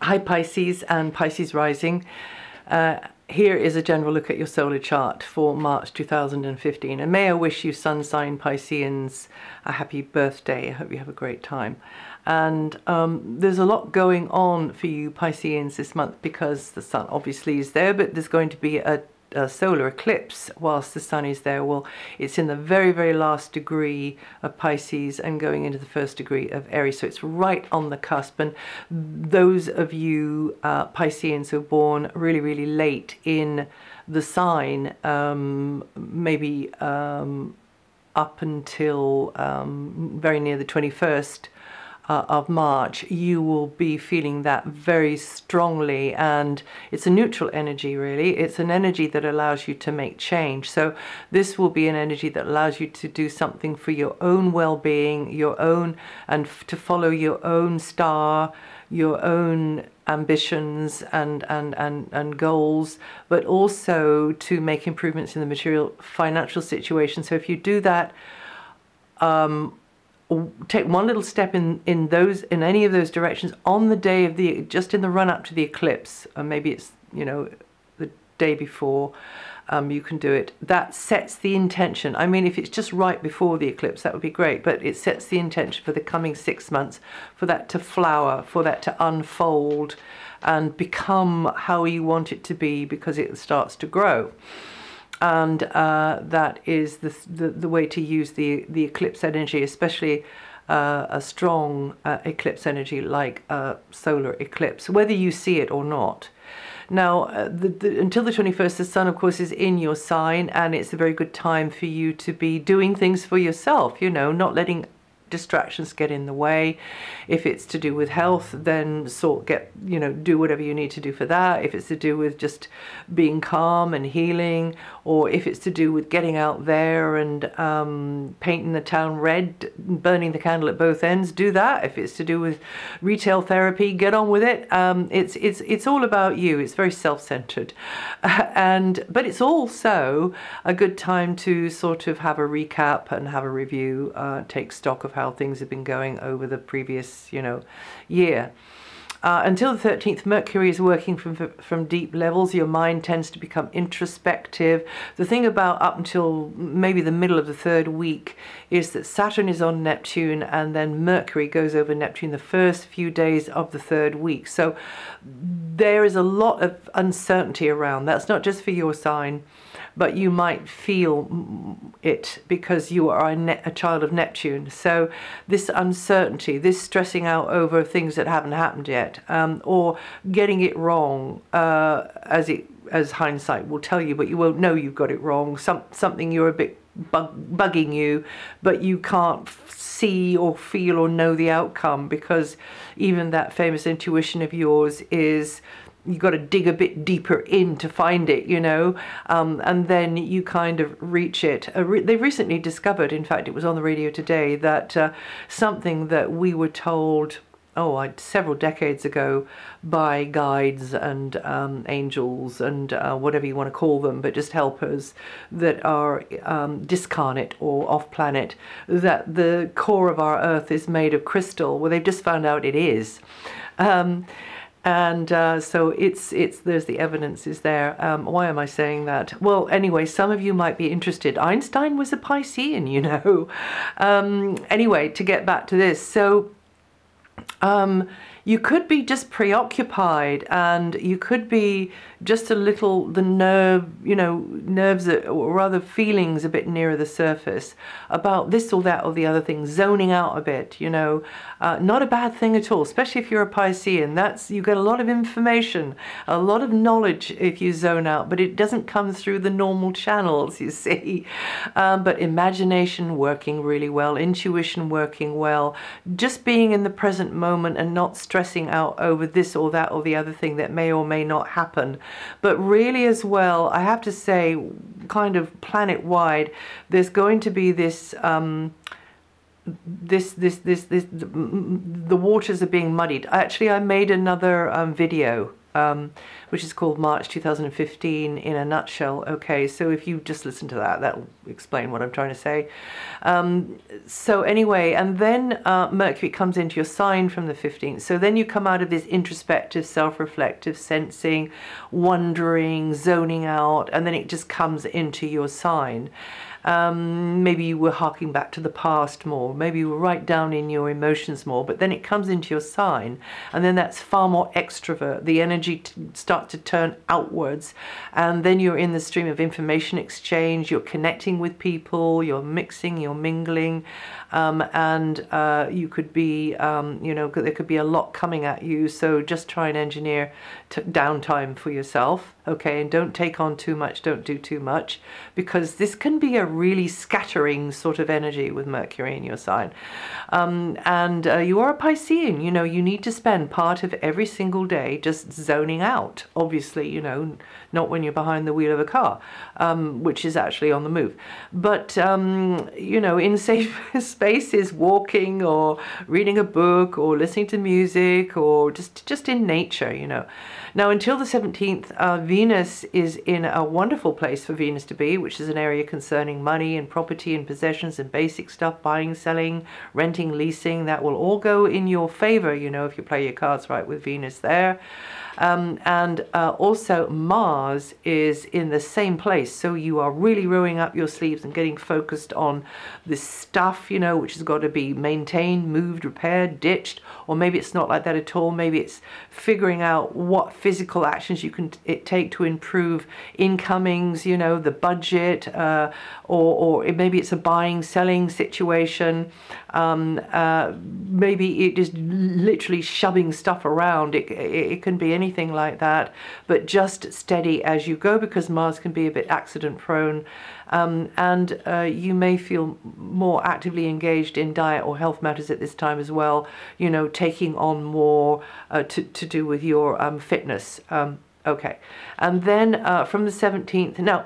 Hi Pisces and Pisces rising. Here is a general look at your solar chart for March 2015. And may I wish you sun sign Pisceans a happy birthday. I hope you have a great time. And there's a lot going on for you Pisceans this month because the sun obviously is there, but there's going to be a solar eclipse whilst the sun is there. Well, it's in the very, very last degree of Pisces and going into the first degree of Aries, so it's right on the cusp. And those of you Pisceans who are born really, really late in the sign, maybe up until very near the 21st of March, you will be feeling that very strongly, and it's a neutral energy really. It's an energy that allows you to make change. So this will be an energy that allows you to do something for your own well-being, your own, and to follow your own star, your own ambitions and goals, but also to make improvements in the material financial situation. So if you do that, take one little step in any of those directions on the day of the, just in the run up to the eclipse, or maybe it's, you know, the day before, you can do it. That sets the intention. I mean, if it's just right before the eclipse, that would be great, but it sets the intention for the coming 6 months, for that to flower, for that to unfold and become how you want it to be, because it starts to grow. And that is the way to use the eclipse energy, especially a strong eclipse energy like a solar eclipse, whether you see it or not. Now, until the 21st, the sun, of course, is in your sign, and it's a very good time for you to be doing things for yourself, you know, not letting distractions get in the way. If it's to do with health, then do whatever you need to do for that. If it's to do with just being calm and healing, or if it's to do with getting out there and painting the town red, burning the candle at both ends, do that. If it's to do with retail therapy, get on with it. It's all about you. It's very self-centered, but it's also a good time to sort of have a recap and have a review, take stock of how things have been going over the previous, year. Until the 13th, Mercury is working from deep levels. Your mind tends to become introspective. The thing about up until maybe the middle of the third week is that Saturn is on Neptune, and then Mercury goes over Neptune the first few days of the third week. So there is a lot of uncertainty around. That's not just for your sign, but you might feel it because you are a child of Neptune. So this uncertainty, this stressing out over things that haven't happened yet, or getting it wrong, as hindsight will tell you, but you won't know you've got it wrong. Something you're a bit bugging you, but you can't see or feel or know the outcome, because even that famous intuition of yours is, you've got to dig a bit deeper in to find it, and then you kind of reach it. They've recently discovered, in fact it was on the radio today, that something that we were told several decades ago by guides and angels and whatever you want to call them, but just helpers that are discarnate or off planet, that the core of our earth is made of crystal. Well, they've just found out it is. So there's the evidence is there. Why am I saying that? Well, anyway, some of you might be interested. Einstein was a Piscean, Anyway, to get back to this, so you could be just preoccupied, and you could be just a little, nerves, or rather feelings a bit nearer the surface about this or that or the other thing, zoning out a bit, not a bad thing at all, especially if you're a Piscean. You get a lot of information, a lot of knowledge if you zone out, but it doesn't come through the normal channels, you see. But imagination working really well, intuition working well, just being in the present moment and not stressing out over this or that or the other thing that may or may not happen. But really as well, I have to say, kind of planet-wide, there's going to be this, the waters are being muddied. Actually, I made another video which is called March 2015 in a nutshell. Okay, so if you just listen to that, that'll explain what I'm trying to say. So anyway, and then Mercury comes into your sign from the 15th. So then you come out of this introspective, self-reflective, sensing, wondering, zoning out, and then it just comes into your sign. Maybe you were harking back to the past more, maybe you were right down in your emotions more, but then it comes into your sign, and then that's far more extrovert. The energy starts to turn outwards, and then you're in the stream of information exchange, you're connecting with people, you're mixing, you're mingling, and you could be, you know, there could be a lot coming at you, so just try and engineer downtime for yourself, okay, and don't take on too much, don't do too much, because this can be a really scattering sort of energy with Mercury in your sign. And you are a Piscean, you know, you need to spend part of every single day just zoning out, obviously, you know, not when you're behind the wheel of a car, which is actually on the move, but you know, in safe spaces, walking or reading a book or listening to music or just in nature, you know. Now until the 17th, Venus is in a wonderful place for Venus to be, which is an area concerning money and property and possessions and basic stuff, buying, selling, renting, leasing. That will all go in your favor, you know, if you play your cards right with Venus there. And also Mars is in the same place, so you are really rolling up your sleeves and getting focused on this stuff, you know, which has got to be maintained, moved, repaired, ditched, or maybe it's not like that at all. Maybe it's figuring out what physical actions you can take to improve incomings, you know, the budget, or maybe it's a buying, selling situation. Maybe it is literally shoving stuff around. It can be anything like that, but just steady as you go, because Mars can be a bit accident prone, and you may feel more actively engaged in diet or health matters at this time as well, you know, taking on more to do with your fitness. Okay, and then from the 17th, now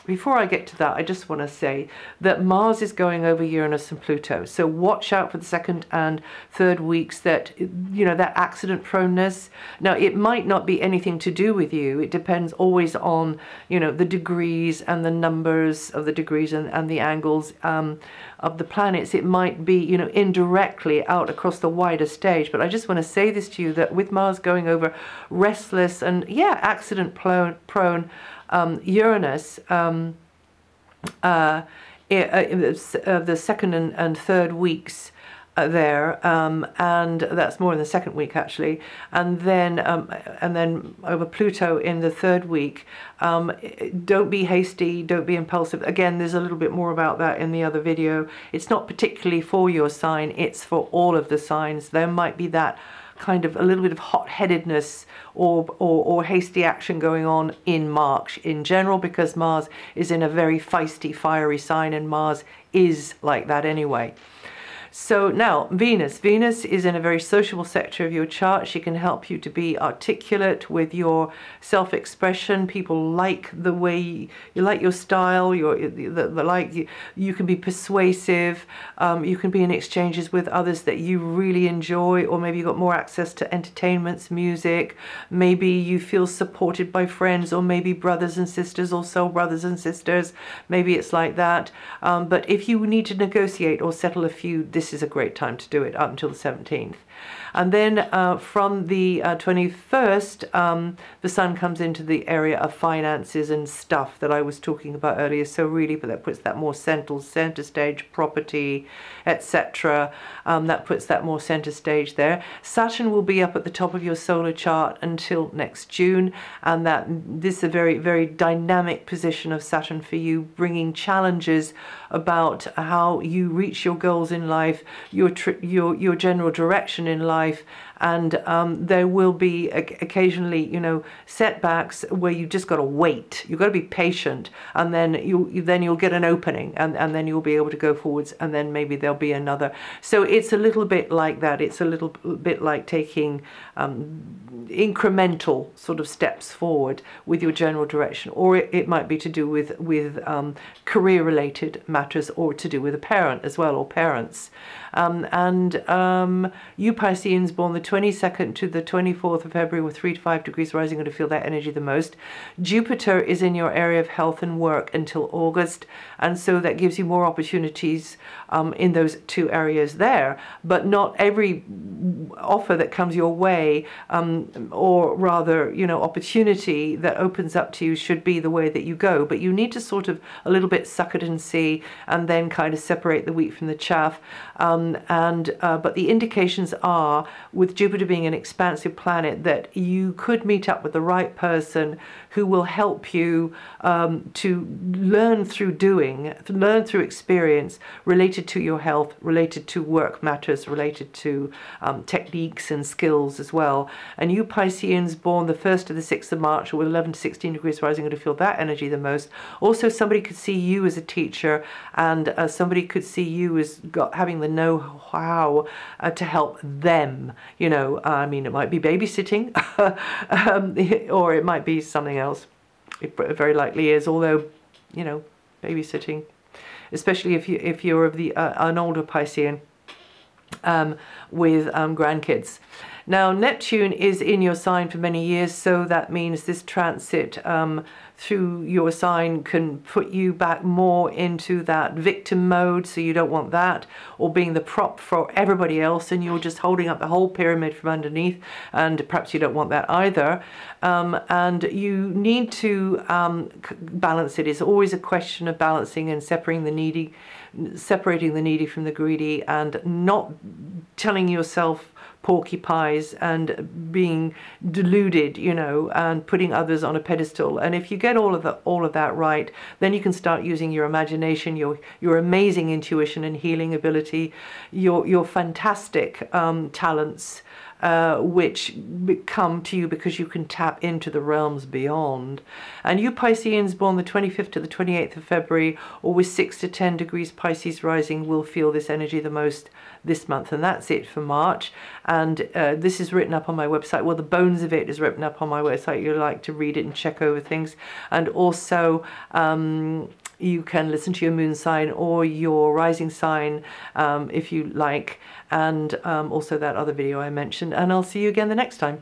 before I get to that, I just want to say that Mars is going over Uranus and Pluto. So watch out for the second and third weeks, that, you know, that accident proneness. Now, it might not be anything to do with you. It depends always on, you know, the degrees and the numbers of the degrees and the angles of the planets. It might be, you know, indirectly out across the wider stage. But I just want to say this to you, that with Mars going over restless and, yeah, accident prone Uranus, the second and third weeks there, and that's more in the second week actually, and then over Pluto in the third week. Don't be hasty, don't be impulsive. Again, there's a little bit more about that in the other video. It's not particularly for your sign, it's for all of the signs. There might be that kind of a little bit of hot-headedness or hasty action going on in March in general, because Mars is in a very feisty, fiery sign, and Mars is like that anyway. So now Venus is in a very sociable sector of your chart. She can help you to be articulate with your self-expression. People like the way you like your style, you can be persuasive, you can be in exchanges with others that you really enjoy, or maybe you've got more access to entertainments, music, maybe you feel supported by friends, or maybe brothers and sisters, or soul brothers and sisters, maybe it's like that. But if you need to negotiate or settle a feud, this is a great time to do it up until the 17th. And then from the 21st, the Sun comes into the area of finances and stuff that I was talking about earlier. So really, but that puts that more center stage, property, etc. That puts that more center stage there. Saturn will be up at the top of your solar chart until next June, and this is a very, very dynamic position of Saturn for you, bringing challenges about how you reach your goals in life, your general direction in life. And there will be occasionally, you know, setbacks where you just got to wait. You've got to be patient, and then you'll get an opening, and then you'll be able to go forwards, and then maybe there'll be another. So it's a little bit like that. It's a little bit like taking incremental sort of steps forward with your general direction, or it might be to do with career-related matters, or to do with a parent as well, or parents. You Pisceans born the 22nd to the 24th of February with 3 to 5 degrees rising, going to feel that energy the most. Jupiter is in your area of health and work until August, and so that gives you more opportunities in those two areas there. But not every offer that comes your way, or rather, you know, opportunity that opens up to you should be the way that you go. But you need to sort of a little bit suck it and see, and then kind of separate the wheat from the chaff. But the indications are, with Jupiter being an expansive planet, that you could meet up with the right person who will help you to learn through doing, learn through experience, related to your health, related to work matters, related to techniques and skills as well. And you Pisceans born the 1st to the 6th of March with 11 to 16 degrees rising, going to feel that energy the most. Also, somebody could see you as a teacher, and somebody could see you as having the know-how to help them. You know, I mean, it might be babysitting, or it might be something else. It very likely is, although, you know, babysitting, especially if you're of the an older Piscean with grandkids. Now, Neptune is in your sign for many years, so that means this transit through your sign can put you back more into that victim mode, so you don't want that, or being the prop for everybody else and you're just holding up the whole pyramid from underneath, and perhaps you don't want that either. And you need to balance it. It's always a question of balancing and separating the needy from the greedy, and not telling yourself porky pies and being deluded, you know, and putting others on a pedestal. And if you get all of that right, then you can start using your imagination, your amazing intuition and healing ability, your fantastic talents, which come to you because you can tap into the realms beyond. And you Pisceans born the 25th to the 28th of February, or with 6 to 10 degrees Pisces rising, will feel this energy the most this month. And that's it for March. And this is written up on my website. Well, the bones of it is written up on my website. You like to read it and check over things. And also, you can listen to your moon sign or your rising sign if you like, and also that other video I mentioned. And I'll see you again the next time.